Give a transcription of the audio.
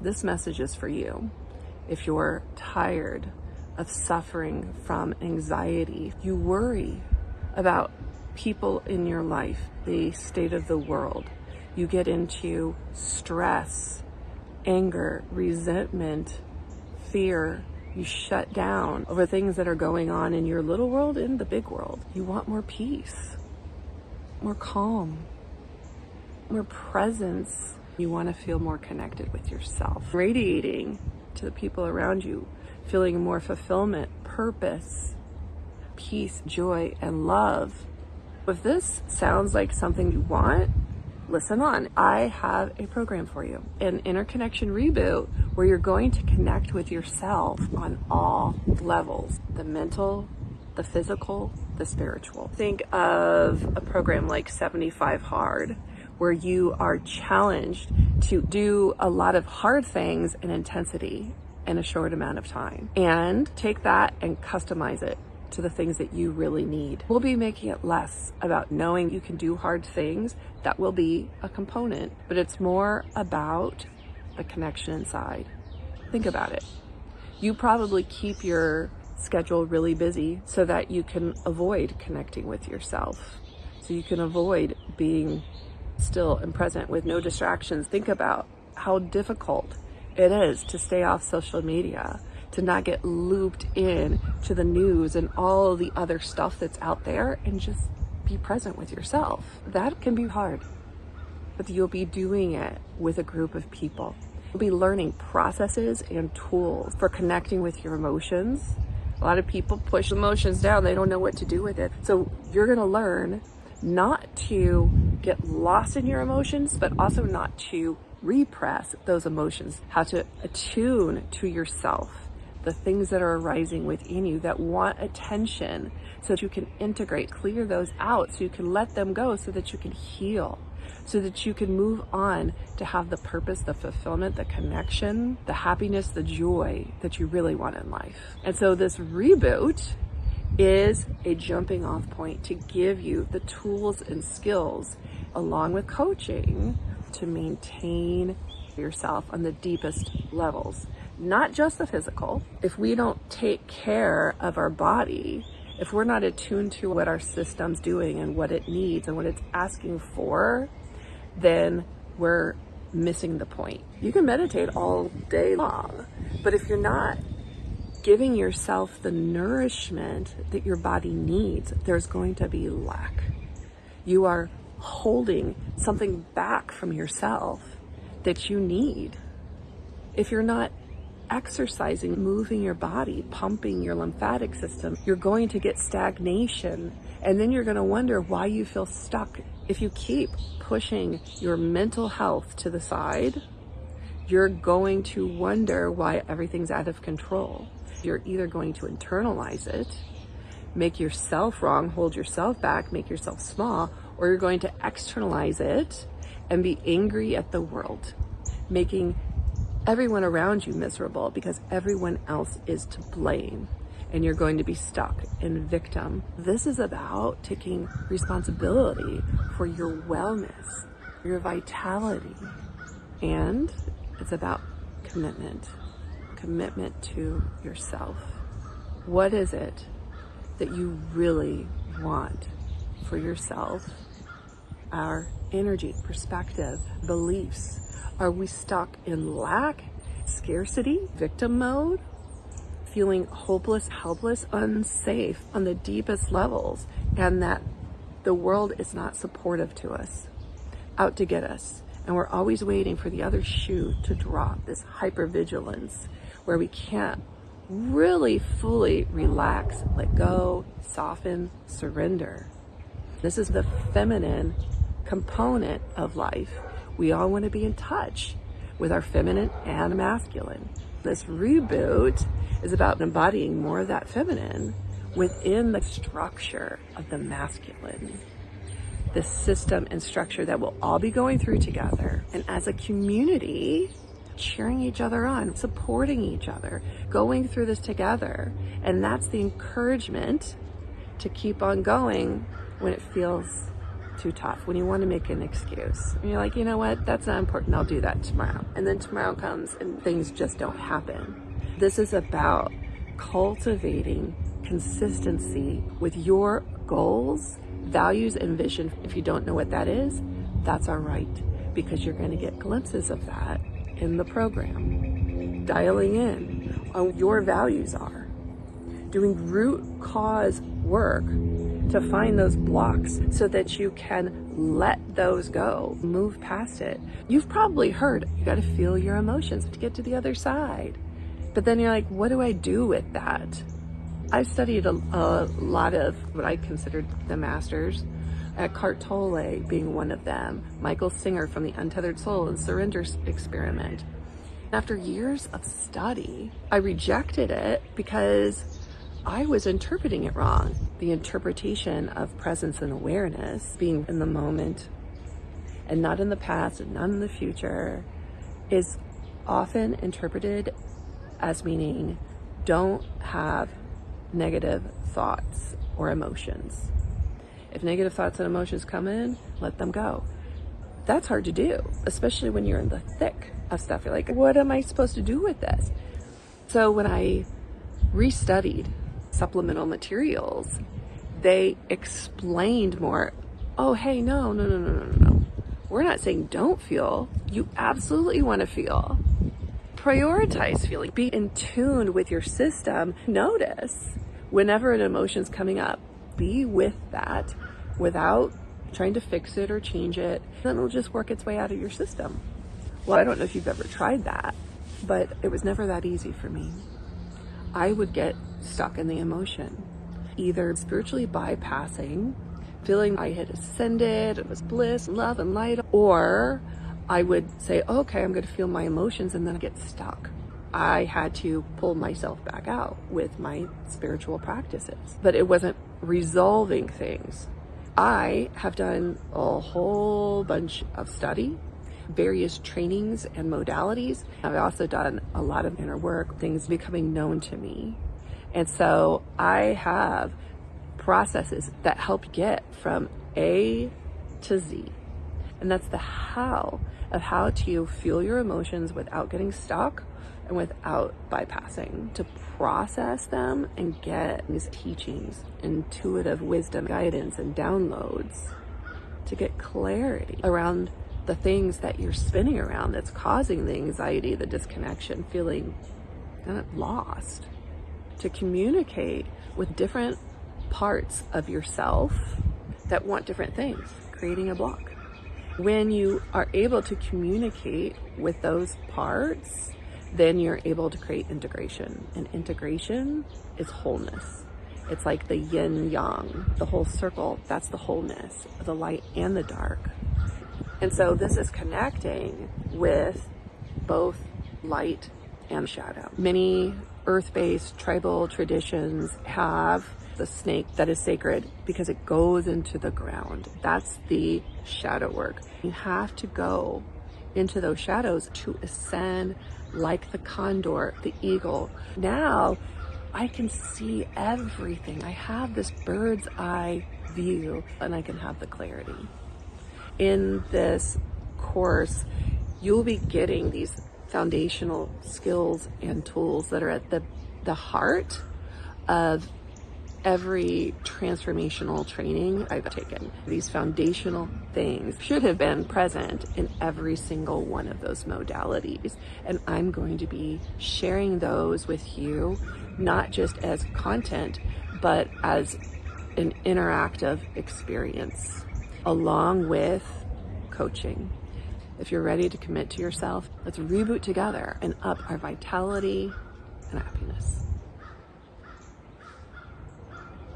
This message is for you. If you're tired of suffering from anxiety, you worry about people in your life, the state of the world, you get into stress, anger, resentment, fear, you shut down over things that are going on in your little world and the big world. You want more peace, more calm, more presence. You want to feel more connected with yourself, radiating to the people around you, feeling more fulfillment, purpose, peace, joy, and love. If this sounds like something you want, listen on. I have a program for you, an interconnection reboot, where you're going to connect with yourself on all levels, the mental, the physical, the spiritual. Think of a program like 75 Hard, where you are challenged to do a lot of hard things in intensity in a short amount of time, and take that and customize it to the things that you really need. We'll be making it less about knowing you can do hard things. That will be a component, but it's more about the connection inside. Think about it. You probably keep your schedule really busy so that you can avoid connecting with yourself, so you can avoid being still and present with no distractions. Think about how difficult it is to stay off social media, to not get looped in to the news and all the other stuff that's out there, and just be present with yourself. That can be hard, but you'll be doing it with a group of people. You'll be learning processes and tools for connecting with your emotions. A lot of people push emotions down. They don't know what to do with it. So you're gonna learn not to get lost in your emotions, but also not to repress those emotions, how to attune to yourself, the things that are arising within you that want attention, so that you can integrate, clear those out, so you can let them go, so that you can heal, so that you can move on to have the purpose, the fulfillment, the connection, the happiness, the joy that you really want in life. And so this reboot is a jumping off point to give you the tools and skills, along with coaching, to maintain yourself on the deepest levels, not just the physical. If we don't take care of our body, if we're not attuned to what our system's doing and what it needs and what it's asking for, then we're missing the point. You can meditate all day long, but if you're not giving yourself the nourishment that your body needs, there's going to be lack. You are holding something back from yourself that you need. If you're not exercising, moving your body, pumping your lymphatic system, you're going to get stagnation, and then you're going to wonder why you feel stuck. If you keep pushing your mental health to the side, you're going to wonder why everything's out of control. You're either going to internalize it, make yourself wrong, hold yourself back, make yourself small, or you're going to externalize it and be angry at the world, making everyone around you miserable because everyone else is to blame, and you're going to be stuck in victim. This is about taking responsibility for your wellness, your vitality, and it's about commitment to yourself. What is it that you really want for yourself? Our energy, perspective, beliefs. Are we stuck in lack, scarcity, victim mode, feeling hopeless, helpless, unsafe on the deepest levels, and that the world is not supportive to us, out to get us? And we're always waiting for the other shoe to drop, this hypervigilance, where we can't really fully relax, let go, soften, surrender. This is the feminine component of life. We all want to be in touch with our feminine and masculine. This reboot is about embodying more of that feminine within the structure of the masculine. The system and structure that we'll all be going through together. And as a community, cheering each other on, supporting each other, going through this together. And that's the encouragement to keep on going when it feels too tough, when you want to make an excuse. And you're like, you know what, that's not important, I'll do that tomorrow. And then tomorrow comes and things just don't happen. This is about cultivating consistency with your goals, values, and vision. If you don't know what that is, that's all right, because you're going to get glimpses of that in the program. Dialing in on your values are. Doing root cause work to find those blocks so that you can let those go, move past it. You've probably heard you got to feel your emotions to get to the other side. But then you're like, what do I do with that? I've studied a lot of what I considered the masters, Eckhart Tolle being one of them, Michael Singer from the Untethered Soul and Surrender Experiment. After years of study, I rejected it because I was interpreting it wrong. The interpretation of presence and awareness, being in the moment and not in the past and not in the future, is often interpreted as meaning don't have negative thoughts or emotions. If negative thoughts and emotions come in, let them go. That's hard to do, especially when you're in the thick of stuff. You're like, what am I supposed to do with this? So when I restudied supplemental materials, they explained more. Oh, hey, no. We're not saying don't feel. You absolutely want to feel. Prioritize feeling. Be in tune with your system. Notice whenever an emotion's coming up, be with that without trying to fix it or change it. Then it'll just work its way out of your system. Well, I don't know if you've ever tried that, but it was never that easy for me. I would get stuck in the emotion, either spiritually bypassing, feeling I had ascended, it was bliss, love, and light, or I would say, okay, I'm going to feel my emotions, and then I get stuck. I had to pull myself back out with my spiritual practices, but it wasn't resolving things. I have done a whole bunch of study, various trainings and modalities. I've also done a lot of inner work, things becoming known to me. And so I have processes that help get from A to Z. And that's the how of how to feel your emotions without getting stuck and without bypassing, to process them and get these teachings, intuitive wisdom, guidance, and downloads to get clarity around the things that you're spinning around that's causing the anxiety, the disconnection, feeling kind of lost, to communicate with different parts of yourself that want different things, creating a block. When you are able to communicate with those parts, then you're able to create integration. And integration is wholeness. It's like the yin yang, the whole circle, that's the wholeness, the light and the dark. And so this is connecting with both light and shadow. Many earth-based tribal traditions have the snake that is sacred because it goes into the ground. That's the shadow work. You have to go into those shadows to ascend like the condor, the eagle. Now I can see everything. I have this bird's eye view and I can have the clarity. In this course, you'll be getting these foundational skills and tools that are at the heart of every transformational training I've taken. These foundational things should have been present in every single one of those modalities. And I'm going to be sharing those with you, not just as content, but as an interactive experience, along with coaching. If you're ready to commit to yourself, let's reboot together and up our vitality and happiness.